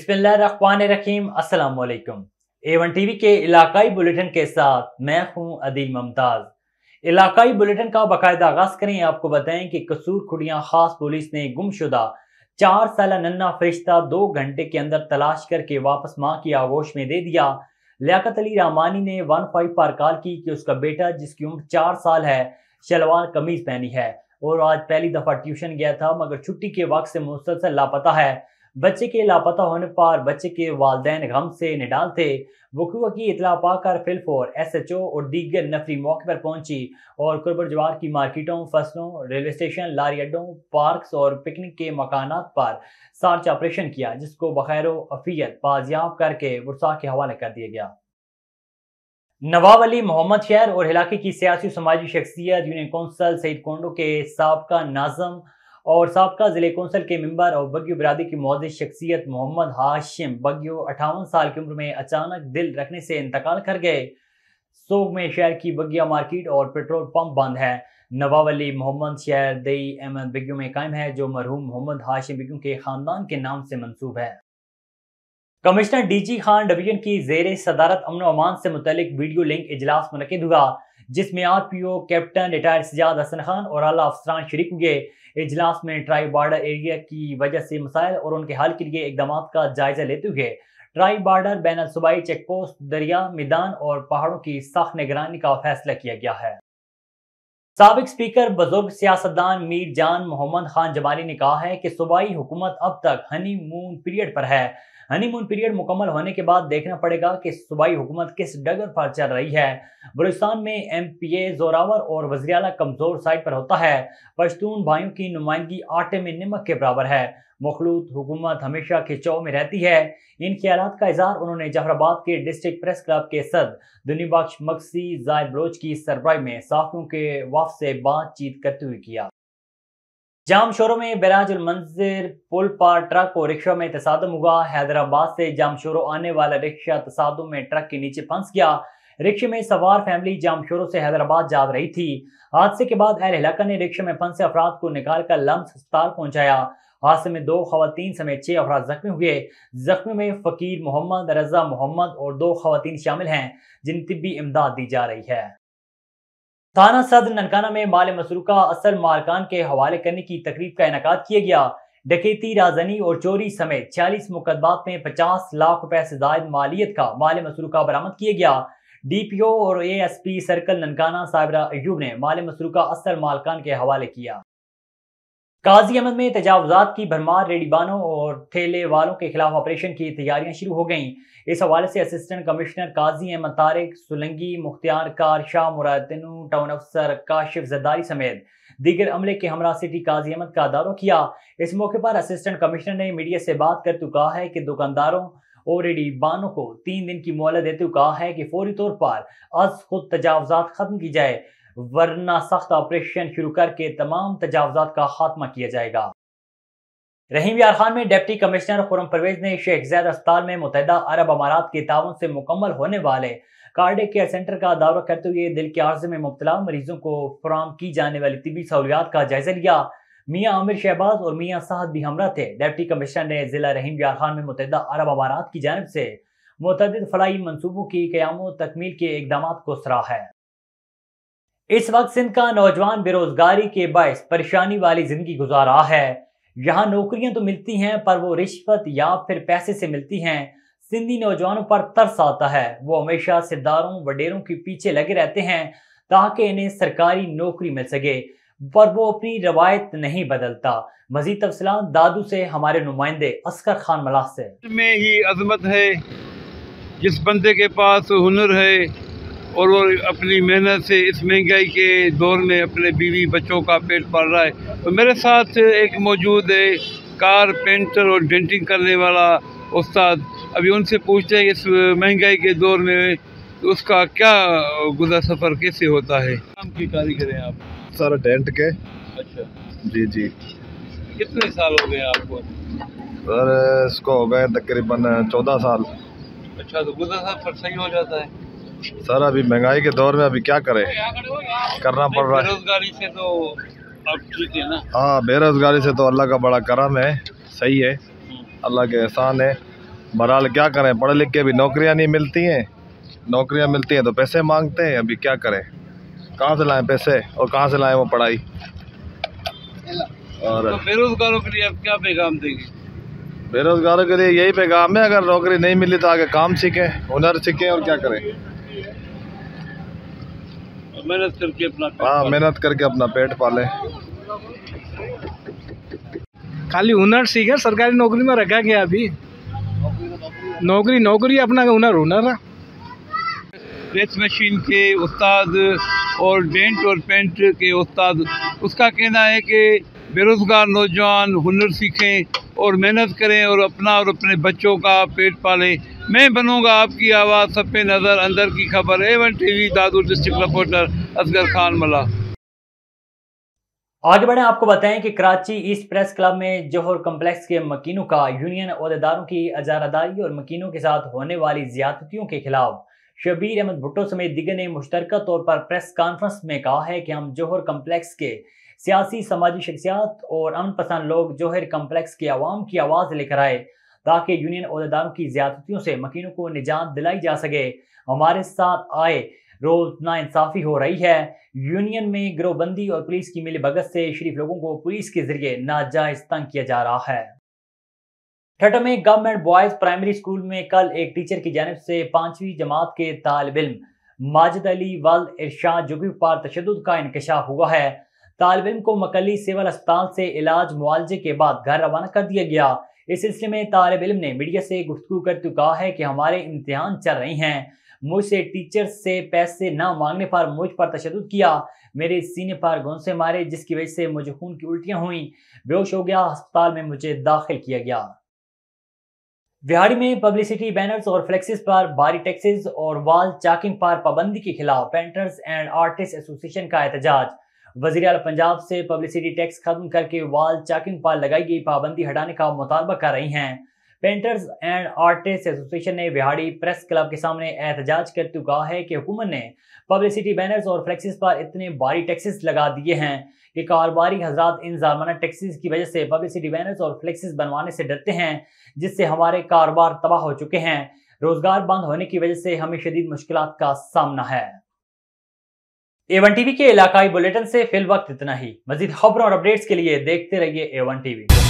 बिस्मिल्लाहिर्रहमानिर्रहीम। अस्सलाम वालेकुम। A1 टीवी के इलाकाई बुलेटिन के साथ मैं हूं अदील मुमताज। इलाकाई बुलेटिन का बाकायदा आगाज करें। आपको बताएं कि कसूर खुड़ियां खास पुलिस ने गुमशुदा 4 साल नन्ना फरिश्ता 2 घंटे के अंदर तलाश करके वापस मां की आगोश में दे दिया। लियाकत अली रहमानी ने 15 पर कॉल की कि उसका बेटा जिसकी उम्र 4 साल है शलवार कमीज पहनी है और आज पहली दफा ट्यूशन गया था मगर छुट्टी के वक्त से मुसलसल लापता है। बच्चे के लापता होने पर बच्चे के वालिदैन गम से निडाल थे। वकूआ की इतला पाकर फिलफोर SHO और दीगर नफरी मौके पर पहुंची और कुर्बर जवार की मार्केटों, फसलों, रेलवे स्टेशन, लारी अड्डों, पार्क्स और पिकनिक के मकानात पर सर्च ऑपरेशन किया जिसको बखैर अफियत बाजियाब करके वुरसा के हवाले कर दिया गया। नवाब अली मोहम्मद शहर और इलाके की सियासी समाजी शख्सियत यूनियन कौंसल सईद कोंडो के साबका नाज़म और साबका जिले कौंसल के मेंबर और बग्यो बरादरी की मुअज़्ज़िज़ शख्सियत मोहम्मद हाशिम बग्यो 58 साल की उम्र में अचानक दिल रखने से इंतकाल कर गए। सोग में शहर की बगिया मार्केट और पेट्रोल पंप बंद है। नवाब अली मोहम्मद शहर दई अहमद बग्यो में कायम है जो मरहूम मोहम्मद हाशिम बग्यो के खानदान के नाम से मंसूब है। कमिश्नर DG खान डिवीजन की जेर सदारत अमन व अमान से मुतल्लिक वीडियो लिंक इजलास मुनक़िद हुआ जिसमें RPO captain retired Sajjad Hasan Khan और आला अफसरान शरीक हुए। इजलास में ट्राई बॉर्डर एरिया की वजह से मसाइल और उनके हल के लिए इकदाम का जायजा लेते हुए ट्राई बॉर्डर बैन सूबाई चेक पोस्ट, दरिया, मैदान और पहाड़ों की सख्त निगरानी का फैसला किया गया है। साबिक स्पीकर बुजुर्ग सियासतदान मीर जान मोहम्मद खान जमाली ने कहा है कि सूबाई हुकूमत अब तक हनीमून पीरियड पर है। हनीमून पीरियड मुकम्मल होने के बाद देखना पड़ेगा कि सूबाई हुकूमत किस डगर पर चल रही है। बलूचिस्तान में MPA जोरावर और वज़ीर आला कमजोर साइड पर होता है। पश्तून भाइयों की नुमाइंदगी आटे में नमक के बराबर है। मखलूत हुकूमत हमेशा खिंचाव में रहती है। इन ख्यालात का इजहार उन्होंने जफराबाद के डिस्ट्रिक्ट प्रेस क्लब के सदर दुनिबख्श मक्सी जाहिर बलोच की सरबराही में साफियों के वफ़द से बातचीत करते हुए किया। जाम शोरों में बैराजुल मंजिर पुल पर ट्रक और रिक्शा में तसादम हुआ। हैदराबाद से जाम शोरों आने वाला रिक्शा तसादुम में ट्रक के नीचे फंस गया। रिक्शे में सवार फैमिली जाम शोरों से हैदराबाद जा रही थी। हादसे के बाद अहल इलाका ने रिक्शे में फंसे अफराद को निकाल कर लम्स अस्पताल पहुंचाया। हादसे में 2 खवातीन समेत 6 अफराद जख्मी हुए। जख्मी में फकीर मोहम्मद, रजा मोहम्मद और 2 खवातीन शामिल हैं जिन्हें तिब्बी इमदाद दी जा रही है। थाना सदर ननकाना में माल मसरूका असल मालकान के हवाले करने की तकरीब का इनेकाद किया गया। डकैती, राजनी और चोरी समेत 46 मुकदमात में 50 लाख रुपए से जायद मालियत का माल मसरूका बरामद किया गया। DPO और ASP सर्कल ननकाना साबिरा अयूब ने माल मसरूका असल मालकान के हवाले किया। काजी अहमद में तजावुजात की भरमार, रेडीबानों और ठेले वालों के खिलाफ ऑपरेशन की तैयारियां शुरू हो गईं। इस हवाले से असिस्टेंट कमिश्नर काजी अहमद तारिक सुलंगी, मुख्तियार कार शाह मुरादिनू, टाउन अफसर काशिफ जरदारी समेत दीगर अमले के हमरा सिटी काजी अहमद का दौरा किया। इस मौके पर असिस्टेंट कमिश्नर ने मीडिया से बात करते हुए कहा है कि दुकानदारों और रेडीबानों को 3 दिन की मोहलत देते हुए कहा है कि फौरी तौर पर अज खुद तजावुजात खत्म की जाए वरना सख्त ऑपरेशन शुरू करके तमाम तजावुजात का खात्मा किया जाएगा। रहीम यार खान में डिप्टी कमिश्नर खुरम परवेज ने शेख ज़ायद अस्पताल में मुत्तहिदा अरब अमारात के ताउन से मुकम्मल होने वाले कार्डियक केयर सेंटर का दौरा करते हुए दिल के आर्जे में मुब्तला मरीजों को फराहम की जाने वाली तिब्बी सहूलियात का जायजा लिया। मियाँ आमिर शहबाज और मियाँ साहद भी हमरा थे। डिप्टी कमिश्नर ने जिला रहीम यार खान में मुत्तहिदा अरब अमारात की जानिब से मुतअद्दिद फलाही मंसूबों की क़याम व तकमील के इक़दाम को सराहा है। इस वक्त सिंध का नौजवान बेरोजगारी के बायस परेशानी वाली जिंदगी गुजार रहा है। यहाँ नौकरियां तो मिलती हैं पर वो रिश्वत या फिर पैसे से मिलती हैं। सिंधी नौजवानों पर तरस आता है। वो हमेशा सिरदारों वडेरों के पीछे लगे रहते हैं ताकि इन्हें सरकारी नौकरी मिल सके, पर वो अपनी रवायत नहीं बदलता। मजीद तफसीलात दादू से हमारे नुमाइंदे असगर खान मलाह से। में ही अजमत है जिस बंदे के पास हुनर है और वो अपनी मेहनत से इस महंगाई के दौर में अपने बीवी बच्चों का पेट पाल रहा है। तो मेरे साथ एक मौजूद है कारपेंटर और डेंटिंग करने वाला उस्ताद। अभी उनसे पूछते हैं इस महंगाई के दौर में उसका क्या गुज़र सफ़र कैसे होता है। काम की कारीगर हैं आप? सर डेंट के। अच्छा जी। कितने साल हो गए आपको? सर इसको हो गए तकरीबन 14 साल। अच्छा, तो गुज़र सफ़र सही हो जाता है? सर अभी महंगाई के दौर में अभी क्या करें, करना पड़ रहा है। बेरोजगारी से तो अब ठीक है ना? हाँ, बेरोजगारी से तो अल्लाह का बड़ा करम है, सही है, अल्लाह के एहसान है। बहरहाल क्या करें, पढ़े लिख के भी नौकरियां नहीं मिलती हैं, नौकरियां मिलती हैं तो पैसे मांगते हैं। अभी क्या करें, कहाँ से लाएं पैसे और कहाँ से लाएं वो पढ़ाई। और तो बेरोजगारों के लिए आप क्या पैगाम देंगे? बेरोजगारों के लिए यही पैगाम है, अगर नौकरी नहीं मिली तो आगे काम सीखें, हुनर सीखें और क्या करें। मेहनत करके अपना मेहनत करके अपना पेट पालें। खाली हुनर सीखे, सरकारी नौकरी में रखा गया अभी। नौकरी अपना हुनर है। प्रेस मशीन के उस्ताद और डेंट और पेंट के उस्ताद, उसका कहना है कि बेरोज़गार नौजवान हुनर सीखें और मेहनत करें और अपना और अपने बच्चों का पेट पालें। मैं बनूंगा आपकी आवाज़, सब पे नज़र, अंदर की खबर। A1 TV Dadur district reporter Asghar Khan मला। आगे बढ़े, आपको बताएं कि कराची ईस्ट प्रेस क्लब में जौहर कम्प्लेक्स के मकीनों का यूनियन ओहदेदारों की इजारादारी और मकीनों के साथ होने वाली ज्यादतियों के खिलाफ शबीर अहमद भुट्टो समेत दिगर ने मुश्तरका तौर पर प्रेस कॉन्फ्रेंस में कहा है कि हम जौहर कम्प्लेक्स के सियासी समाजी शख्सियात और अमन पसंद लोग जौहर कम्प्लेक्स की आवाम की आवाज़ लेकर आए ताकि यूनियन ओहदेदारों की ज्यादतियों से मकीनों को निजात दिलाई जा सके। हमारे साथ आए रोज नाइंसाफी हो रही है। यूनियन में गिरोहबंदी और पुलिस की मिलीभगत से शरीफ लोगों को पुलिस के जरिए नाजायज तंग किया जा रहा है। ठट्टा में गवर्नमेंट बॉयज प्राइमरी स्कूल में कल एक टीचर की जानिब से 5वीं जमात के तालिब इल्म माजिद अली वल इरशाद जुबी पर तशद्दुद का इंकशाफ हुआ है। तालिब इल्म को मकली सिविल अस्पताल से इलाज मुआलजे के बाद घर रवाना कर दिया गया। इस सिलसिले में तालिब इल्म ने मीडिया से गुफ्तगू करते कहा है कि हमारे इम्तिहान चल रहे हैं, मुझसे टीचर से पैसे न मांगने पर मुझ पर तशद्दुद किया, मेरे सीने पर घूंसे मारे जिसकी वजह से मुझे खून की उल्टियां हुई, बेहोश हो गया, अस्पताल में मुझे दाखिल किया गया। बिहारी में पब्लिसिटी बैनर्स और फ्लेक्सिस पर भारी टैक्सेस और वॉल चाकिंग पर पाबंदी के खिलाफ पेंटर्स एंड आर्टिस्ट एसोसिएशन का एहतजाज। वज़ीर आला पंजाब से पब्लिसिटी टैक्स खत्म करके वॉल चाकिंग पर लगाई गई पाबंदी हटाने का मुतालबा कर रही हैं। पेंटर्स एंड आर्टिस्ट एसोसिएशन ने बिहाड़ी प्रेस क्लब के सामने एहतजाज करते हुए कहा है कि हुकूमत ने पब्लिसिटी बैनर्स और फ्लेक्सिस पर इतने भारी टैक्सेस लगा दिए हैं कि कारोबारी हजरात इन जारमाना टैक्सेस की वजह से पब्लिसिटी बैनर्स और फ्लेक्सिस बनवाने से डरते हैं, जिससे हमारे कारोबार तबाह हो चुके हैं। रोजगार बंद होने की वजह से हमें शदीद मुश्किलात का सामना है। A1 TV के इलाकाई बुलेटिन से फिल वक्त इतना ही। मजीद खबरों और अपडेट्स के लिए देखते रहिए A1 TV।